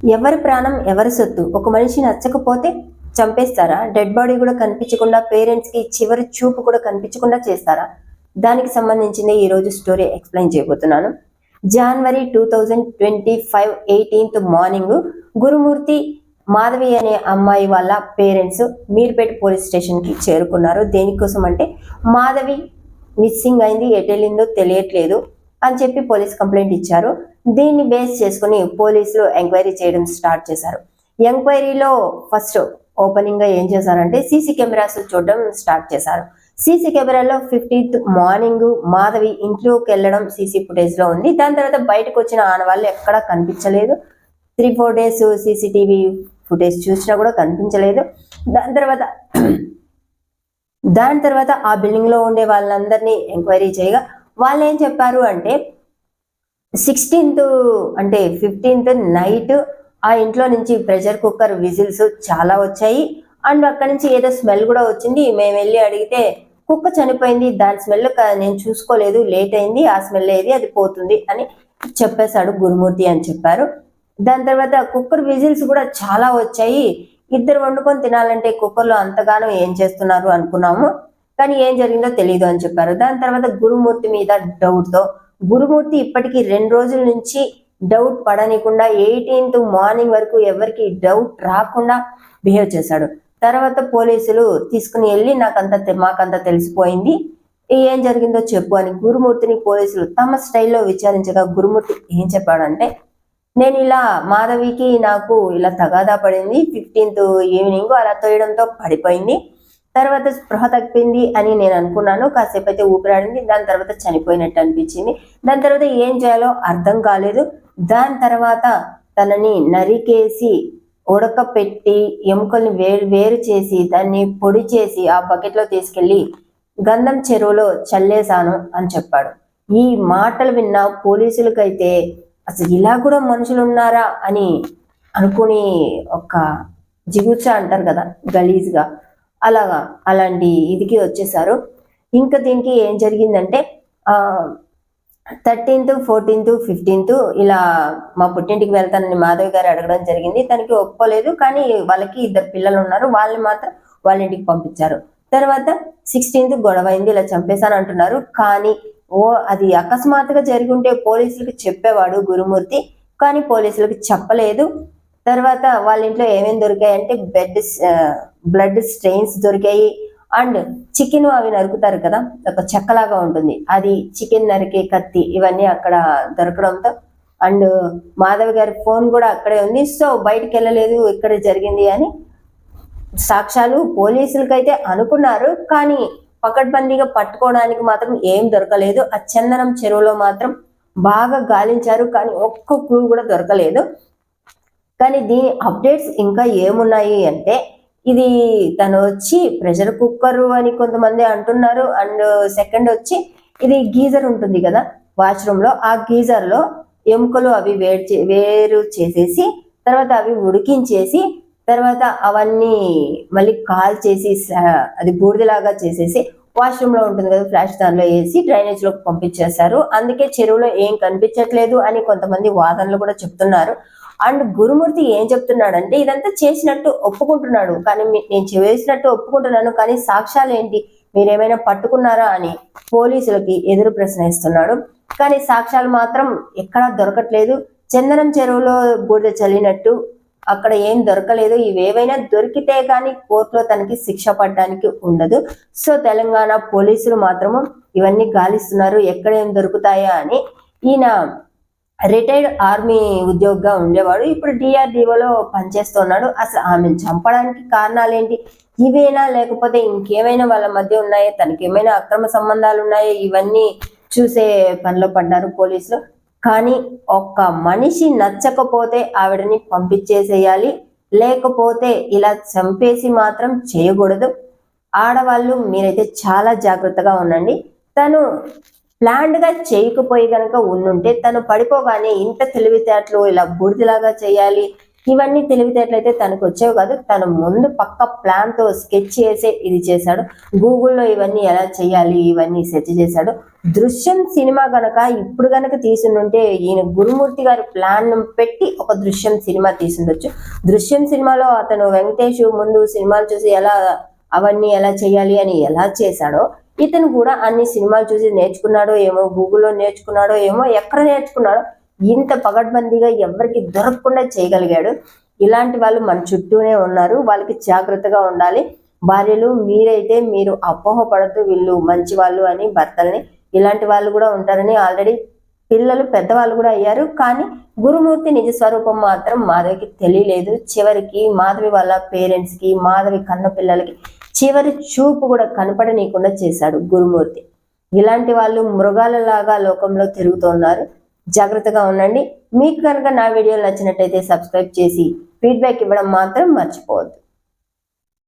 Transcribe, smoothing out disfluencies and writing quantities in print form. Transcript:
ఎవరి ప్రాణం ఎవరి సొత్తు. ఒక మనిషి నచ్చకపోతే చంపేస్తారా? డెడ్ బాడీ కూడా కనిపించకుండా పేరెంట్స్ కి చివరి చూపు కూడా కనిపించకుండా చేస్తారా? దానికి సంబంధించింది ఈ రోజు స్టోరీ ఎక్స్ప్లెయిన్ చేయబోతున్నాను. జనవరి 2025 18th మార్నింగ్ గురుమూర్తి మాధవి అనే అమ్మాయి వాళ్ళ పేరెంట్స్ మీర్పేట పోలీస్ స్టేషన్ కి చేరుకున్నారు. దేనికోసం అంటే మాధవి మిస్సింగ్ అయింది, ఎటు వెళ్ళిందో తెలియట్లేదు అని చెప్పి పోలీస్ కంప్లైంట్ ఇచ్చారు. దీన్ని బేస్ చేసుకుని పోలీసులు ఎంక్వైరీ చేయడం స్టార్ట్ చేశారు. ఎంక్వైరీలో ఫస్ట్ ఓపెనింగ్ గా ఏం చేశారంటే సీసీ కెమెరాస్ చూడడం స్టార్ట్ చేశారు. సీసీ కెమెరాలో 15th మార్నింగ్ మాధవి ఇంట్లోకి వెళ్ళడం సీసీ ఫుటేజ్ లో ఉంది. దాని తర్వాత బయటకు వచ్చిన ఆనవాళ్ళు ఎక్కడా కనిపించలేదు. 3-4 days సీసీటీవీ ఫుటేజ్ చూసినా కూడా కనిపించలేదు. దాని తర్వాత ఆ బిల్డింగ్ లో ఉండే వాళ్ళందరినీ ఎంక్వైరీ చేయగా వాళ్ళు ఏం చెప్పారు అంటే 16th అంటే 15th నైట్ ఆ ఇంట్లో నుంచి ప్రెషర్ కుక్కర్ విజిల్స్ చాలా వచ్చాయి. అండ్ అక్కడి నుంచి ఏదో స్మెల్ కూడా వచ్చింది. మేము వెళ్ళి అడిగితే కుక్క చనిపోయింది, దాని స్మెల్ నేను చూసుకోలేదు, లేట్ అయింది, ఆ స్మెల్ ఏది అది పోతుంది అని చెప్పేశాడు గురుమూర్తి అని చెప్పారు. దాని తర్వాత కుక్కర్ విజిల్స్ కూడా చాలా వచ్చాయి. ఇద్దరు వండుకొని తినాలంటే కుక్కర్లో అంతగానో ఏం చేస్తున్నారు అనుకున్నాము, కానీ ఏం జరిగిందో తెలియదు అని చెప్పారు. దాని తర్వాత గురుమూర్తి మీద డౌట్ తో గురుమూర్తి ఇప్పటికీ 2 రోజుల నుంచి డౌట్ పడనీయకుండా 18th మార్నింగ్ వరకు ఎవరికి డౌట్ రాకుండా బిహేవ్ చేశాడు. తర్వాత పోలీసులు తీసుకుని వెళ్ళి మాకంతా తెలిసిపోయింది, ఏం జరిగిందో చెప్పు అని గురుమూర్తిని పోలీసులు తమ స్టైల్లో విచారించగా గురుమూర్తి ఏం చెప్పాడంటే, నేను ఇలా మాధవికి నాకు ఇలా తగాదా పడింది, 15th ఈవినింగ్ అలా తోయడంతో పడిపోయింది, తర్వాత స్పృహ తప్పింది అని నేను అనుకున్నాను, కాసేపు అయితే ఊపిరాడింది, దాని తర్వాత చనిపోయినట్టు అనిపించింది, దాని తర్వాత ఏం చేయాలో అర్థం కాలేదు, దాని తర్వాత తనని నరికేసి ఉడకపెట్టి ఎముకల్ని వేరు చేసి దాన్ని పొడి చేసి ఆ బకెట్లో తీసుకెళ్లి గంధం చెరువులో చల్లేశాను అని చెప్పాడు. ఈ మాటలు విన్న పోలీసులకైతే అసలు ఇలా కూడా మనుషులు ఉన్నారా అని అనుకుని ఒక జిగుచ అంటారు కదా, గలీజ్గా అలాంటి ఇదికి వచ్చేసారు. ఇంకా దీనికి ఏం జరిగిందంటే 13th 14th 15th ఇలా మా పుట్టింటికి వెళ్తానని మాధవి గారు అడగడం జరిగింది. తనకి ఒప్పుకోలేదు, కానీ వాళ్ళకి 2 పిల్లలు ఉన్నారు, వాళ్ళని మాత్రం వాళ్ళ ఇంటికి పంపించారు. తర్వాత 16th గొడవ అయింది, ఇలా చంపేశాను అంటున్నారు, కానీ అది అకస్మాత్తుగా జరిగి ఉంటే పోలీసులకు చెప్పేవాడు గురుమూర్తి, కానీ పోలీసులకు చెప్పలేదు. తర్వాత వాళ్ళ ఇంట్లో ఏమేమి దొరికాయంటే బ్లడ్ స్టెయిన్స్ దొరికాయి. అండ్ చికెన్ అవి నరుకుతారు కదా, ఒక చెక్కలాగా ఉంటుంది, అది చికెన్ నరికే కత్తి, ఇవన్నీ అక్కడ దొరకడంతో అండ్ మాధవి గారి ఫోన్ కూడా అక్కడే ఉంది. సో బయటికి వెళ్ళలేదు, ఇక్కడ జరిగింది అని సాక్ష్యాలు పోలీసులకైతే అనుకున్నారు, కానీ పకడ్బందీగా పట్టుకోవడానికి మాత్రం ఏం దొరకలేదు. ఆ చందనం చెరువులో మాత్రం బాగా గాలించారు, కానీ ఒక్క క్లూ కూడా దొరకలేదు. కానీ దీని అప్డేట్స్ ఇంకా ఏమున్నాయి అంటే, ఇది తను వచ్చి ప్రెషర్ కుక్కర్ అని కొంతమంది అంటున్నారు. అండ్ సెకండ్ వచ్చి ఇది గీజర్ ఉంటుంది కదా వాష్రూమ్ లో, ఆ గీజర్ లో ఎముకలు అవి వేరు చేసేసి తర్వాత అవి ఉడికించేసి తర్వాత అవన్నీ మళ్ళీ కాల్ చేసి అది బూడిదలాగా చేసేసి వాష్రూమ్ లో ఉంటుంది కదా ఫ్లాష్, దానిలో వేసి డ్రైనేజ్ లోకి పంపించేశారు. అందుకే చెరువులో ఏం కనిపించట్లేదు అని కొంతమంది వాదనలు కూడా చెప్తున్నారు. అండ్ గురుమూర్తి ఏం చెప్తున్నాడంటే ఇదంతా చేసినట్టు ఒప్పుకుంటున్నాడు, కానీ నేను చేసినట్టు ఒప్పుకుంటున్నాను, కానీ సాక్ష్యాలు ఏంటి, మీరేమైనా పట్టుకున్నారా అని పోలీసులకి ఎదురు ప్రశ్న ఇస్తున్నాడు. కానీ సాక్ష్యాలు మాత్రం ఎక్కడా దొరకట్లేదు. చందనం చెరువులో బూడిద చల్లినట్టు అక్కడ ఏం దొరకలేదు. ఇవేవైనా దొరికితే కానీ కోర్టులో తనకి శిక్ష పడడానికి ఉండదు. సో తెలంగాణ పోలీసులు మాత్రము ఇవన్నీ గాలిస్తున్నారు, ఎక్కడ ఏం దొరుకుతాయా అని. ఈయన రిటైర్డ్ ఆర్మీ ఉద్యోగిగా ఉండేవాడు, ఇప్పుడు DRDOలో పనిచేస్తున్నాడు. అసలు ఆమెను చంపడానికి కారణాలు ఏంటి, ఇవేనా లేకపోతే ఇంకేమైనా వాళ్ళ మధ్య ఉన్నాయా, తనకి ఏమైనా అక్రమ సంబంధాలు ఉన్నాయా, ఇవన్నీ చూసే పనిలో పడ్డారు పోలీసులు. కానీ ఒక్క మనిషి నచ్చకపోతే ఆవిడని పంపించేసేయాలి, లేకపోతే ఇలా చంపేసి మాత్రం చేయకూడదు. ఆడవాళ్ళు మీరైతే చాలా జాగ్రత్తగా ఉండండి. తను ప్లాన్డ్ గా చేయకపోయి కనుక ఉండుంటే తను పడిపోగానే ఇంత తెలివితేటలు ఇలా బూడిదలాగా చేయాలి, ఇవన్నీ తెలివితేటలైతే తనకు వచ్చేవి కాదు. తను ముందు పక్క ప్లాన్ తో స్కెచ్ చేసే ఇది చేశాడు. గూగుల్లో ఇవన్నీ ఎలా చేయాలి ఇవన్నీ సెర్చ్ చేశాడు. దృశ్యం సినిమా గనక ఇప్పుడు గనక తీసుంటే ఈయన గురుమూర్తి గారి ప్లాన్ పెట్టి ఒక దృశ్యం సినిమా తీసుండొచ్చు. దృశ్యం సినిమాలో అతను వెంకటేష్ ముందు సినిమాలు చూసి అవన్నీ ఎలా చేయాలి అని ఎలా చేశాడో ఇతను కూడా అన్ని సినిమాలు చూసి నేర్చుకున్నాడో ఏమో, గూగుల్లో నేర్చుకున్నాడో ఏమో, ఎక్కడ నేర్చుకున్నాడో ఇంత పగడ్బందీగా ఎవరికి దొరకకుండా చేయగలిగాడు. ఇలాంటి వాళ్ళు మన చుట్టూనే ఉన్నారు. వాళ్ళకి జాగ్రత్తగా ఉండాలి. భార్యలు మీరైతే మీరు అపోహపడద్దు వీళ్ళు మంచి వాళ్ళు అని భర్తల్ని. ఇలాంటి వాళ్ళు కూడా ఉంటారని ఆల్రెడీ పిల్లలు పెద్దవాళ్ళు కూడా అయ్యారు. కానీ గురుమూర్తి నిజ స్వరూపం మాత్రం మాధవికి తెలియలేదు. చివరికి మాధవి వాళ్ళ పేరెంట్స్ కి, మాధవి కన్న పిల్లలకి చివరి చూపు కూడా కనపడనీయకుండా చేశాడు గురుమూర్తి. ఇలాంటి వాళ్ళు మృగాలలాగా లోకంలో తిరుగుతున్నారు. జాగ్రత్తగా ఉండండి. మీకు కనుక నా వీడియోలు నచ్చినట్టయితే సబ్స్క్రైబ్ చేసి ఫీడ్బ్యాక్ ఇవ్వడం మాత్రం మర్చిపోవద్దు.